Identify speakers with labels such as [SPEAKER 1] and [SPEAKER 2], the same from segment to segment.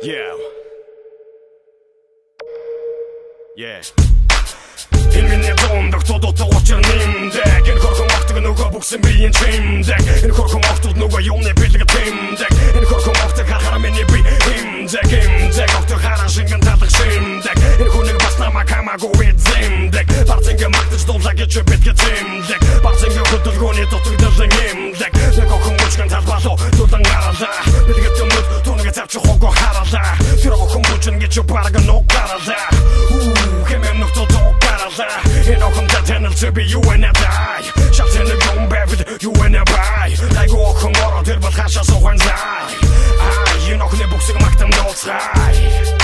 [SPEAKER 1] Yeah. Энэ миний дундах тодотоо учирнымдэг. Энэ хорхон огтог нөгөө бүгсэн биеийн чимдэг. Энэ хорхон огтод нөгөө юмны бэлэг тэмдэг. Энэ хорхон огтог харахаар миний би химдэг. Огтог хараа шингэн талах шимдэг. Энэ хүнийг бас намаа хамаагүй эзэмдэг. Барцанга магтаж дуулаа гэж битгэ тэмдэг. Барцанга хөдөлгөөний дотор дэлэн имдэг. Нэг охин мөчгөн талбалуу дулан гаралаа. Бэлгэт юмнууд түүнгээ завч хогоо харалаа. Тэр охин мөчгөн гэж бараг ног гаралаа. Хэмэм нөхцөл гаралаа. Энэ охин татэнэл цэби юу энэ дай. Шалтын нэг юм бэвд юу энэ бай. Айгу охин ороо тэр бол хашаа суухан зай. Энэ охины бүксэг магтам нууцгай.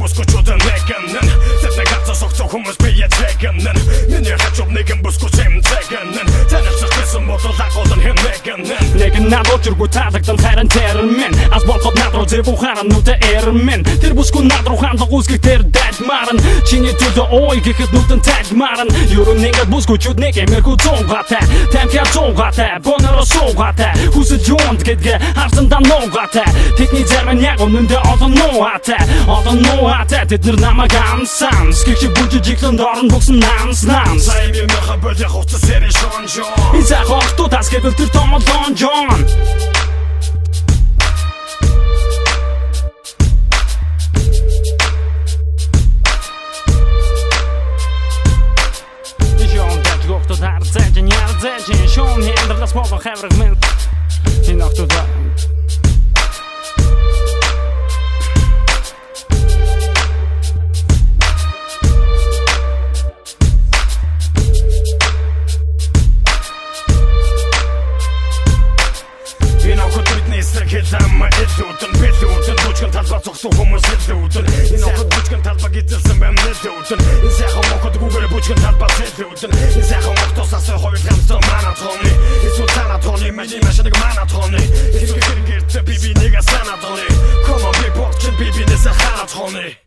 [SPEAKER 1] Бускочудан неканнен Тэдний гацас огцоо хүмүүс бие цэгэннен Миний хачув нэгэн буску сэм цэгэннен Тэнэлсэх гэсэн бодол агуулан хэм нэгэннен Нэгэн надуу чиргүү таадагдан хайран термин Аз болход надруу зэвүү харан нүдэ эрмин Тэр буску надруу хандлаг үзгэх тэр дайдмаран Чиний төлөө ой гэхэд нүдэн тайдмаран Юрын ингээд бускучуд нэг эмэрхүү зунгатай Тамхиар зунгатай, бонеро суугатай Хүсэл юунд гэдгээ харсандан нуугатай Тэдний зармын яг үнэндээ олон нуугатай Олон нуугатай тэднэр намайг амсан Скэгчиг бүжиж иглэн дорн буксан намс Сайн би мөрхө бөлих хуцас сэри шон Изах охтуу тас гэвэл тэр томол донжон Охтууд харцээжин ярцээжин Шон хэндэрлас болон хавраг мэн Энэ охтууд Энэ охтууд бидний сэргэлэм элүүдэн бэлүүдэн Бүчгэн талбар цогсуу хүмүүс элүүдэн Энэ охтууд бүчгэн талбар гизэлсэн бэм нэлүүдэн Энэ сайхан охтууд гүгэрэ бүчгэн талбар цэлүүдэн Энэ сайхан охтууд сасай хойл хамстан маратоны Эсвэл санатоны мэжи машиныг маратоны Эсвэл гэргэртэ биби нэгэ санатоны Come on би бокчин биби нэсэ харатоны